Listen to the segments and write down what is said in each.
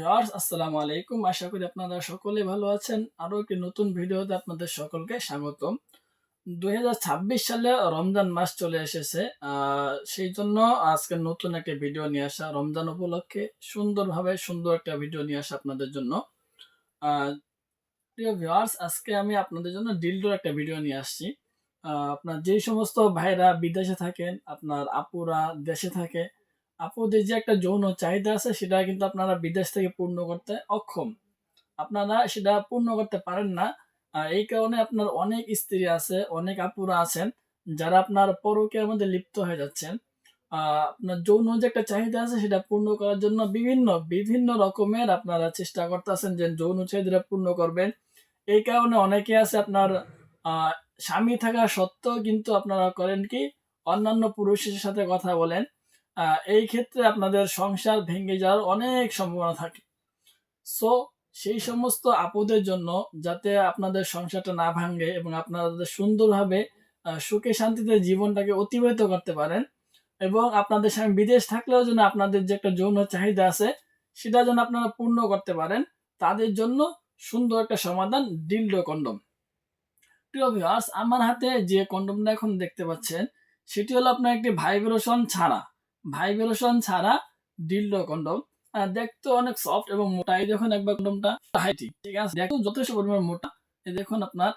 Viewers, আসসালামু আলাইকুম। আশা করি আপনারা সকলে ভালো আছেন। আরো একটি নতুন ভিডিওতে আপনাদের সকলকে স্বাগতম। 2026 সালে রমজান মাস চলে এসেছে। সেই জন্য আজকে নতুন একটা ভিডিও নিয়ে আসা, রমজান উপলক্ষে সুন্দরভাবে সুন্দর একটা ভিডিও নিয়ে আসা আপনাদের জন্য। আহ, প্রিয় ভিউয়ার্স, আজকে আমি আপনাদের জন্য ডিলডোর একটা ভিডিও নিয়ে আসছি। আপনার যেই সমস্ত ভাইরা বিদেশে থাকেন, আপনার আপুরা দেশে থাকে, আপুদের যে একটা যৌন চাহিদা আছে সেটা কিন্তু আপনারা বিদেশ থেকে পূর্ণ করতে অক্ষম। আপনারা সেটা পূর্ণ করতে পারেন না। এই কারণে আপনার অনেক স্ত্রী আছে, অনেক আপুরা আছেন যারা আপনার পরকীয়ার মধ্যে লিপ্ত হয়ে যাচ্ছেন। আপনার যৌন যে একটা চাহিদা আছে সেটা পূর্ণ করার জন্য বিভিন্ন বিভিন্ন রকমের আপনারা চেষ্টা করতেছেন যে যৌন চাহিদাটা পূর্ণ করবেন। এই কারণে অনেকে আছে আপনার আহ স্বামী থাকা সত্ত্বেও কিন্তু আপনারা করেন কি, অন্যান্য পুরুষের সাথে কথা বলেন। এই ক্ষেত্রে আপনাদের সংসার ভেঙে যাওয়ার অনেক সম্ভাবনা থাকে। সো সেই সমস্ত আপদের জন্য, যাতে আপনাদের সংসারটা না ভাঙে এবং আপনারা যাতে সুন্দরভাবে সুখে শান্তিতে জীবনটাকে অতিবাহিত করতে পারেন, এবং আপনাদের স্বামী বিদেশ থাকলেও যেন আপনাদের যে একটা যৌন চাহিদা আছে সেটা যেন আপনারা পূর্ণ করতে পারেন, তাদের জন্য সুন্দর একটা সমাধান ডিলডো কন্ডম। প্রিয় ভিউয়ার্স, আমার হাতে যে কন্ডমটা এখন দেখতে পাচ্ছেন সেটি হলো আপনার একটি ভাইব্রেশন ছাড়া ডিলডো কন্ডম। দেখতে অনেক সফট এবং মোটা। এই দেখুন একবার কন্ডমটা হাইটি, ঠিক আছে, দেখুন যথেষ্ট পরিমাণ মোটা। এই দেখুন আপনার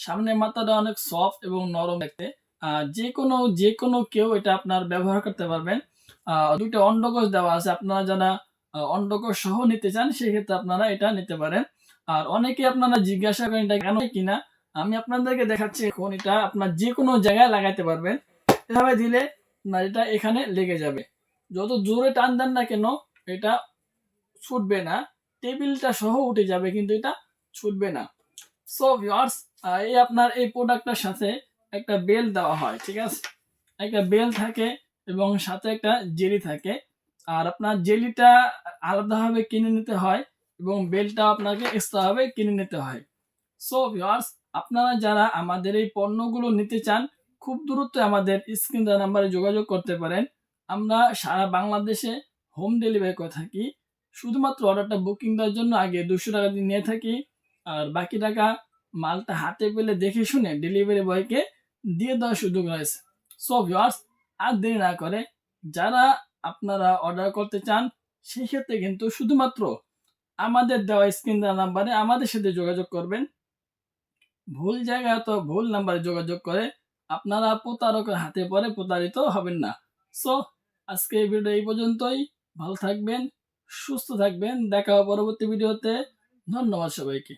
সামনের মাথাটা অনেক সফট এবং নরম দেখতে। যে কোনো কেউ এটা আপনার ব্যবহার করতে পারবেন। দুইটা অন্ডকোষ দেওয়া আছে, আপনারা যারা অন্ডকোষ সহ নিতে চান সেক্ষেত্রে আপনারা এটা নিতে পারেন। আর অনেকে আপনারা জিজ্ঞাসা করেন এটা কেন কিনা, আমি আপনাদেরকে দেখাচ্ছি। এখন এটা আপনার যে কোনো জায়গায় লাগাইতে পারবেন। এভাবে দিলে না এটা এখানে লেগে যাবে, যত জোরে টান দেন না কেন এটা ছুটবে না। টেবিলটা সহ উঠে যাবে কিন্তু এটা ছুটবে না। সো ভিউয়ার্স, এই আপনার এই প্রোডাক্টটার সাথে একটা বেল দেওয়া হয়, ঠিক আছে, একটা বেল থাকে এবং সাথে একটা জেলি থাকে। আর আপনার জেলিটা আলাদাভাবে কিনে নিতে হয় এবং বেলটা আপনাকে এক্সট্রাভাবে কিনে নিতে হয়। সো ভিউয়ার্স, আপনারা যারা আমাদের এই পণ্যগুলো নিতে চান, খুব দ্রুত আমাদের স্ক্রিন দেওয়া নাম্বারে যোগাযোগ করতে পারেন। আমরা সারা বাংলাদেশে হোম ডেলিভারি করে থাকি। শুধুমাত্র অর্ডারটা বুকিং দেওয়ার জন্য আগে 200 টাকা দিয়ে নিয়ে থাকি, আর বাকি টাকা মালটা হাতে পেলে দেখে শুনে ডেলিভারি বয়কে দিয়ে দেওয়ার সুযোগ রয়েছে। সো ভিউয়ার্স, আর দেরি না করে যারা আপনারা অর্ডার করতে চান সেই ক্ষেত্রে কিন্তু শুধুমাত্র আমাদের দেওয়া স্ক্রিন দেওয়া নাম্বারে আমাদের সাথে যোগাযোগ করবেন। ভুল জায়গায় তো ভুল নাম্বারে যোগাযোগ করে আপনারা প্রতারকের হাতে পড়ে প্রতারিত হবেন না। সো আজকে এই ভিডিও এই পর্যন্তই। ভালো থাকবেন, সুস্থ থাকবেন, দেখা হবে পরবর্তী ভিডিওতে। ধন্যবাদ সবাইকে।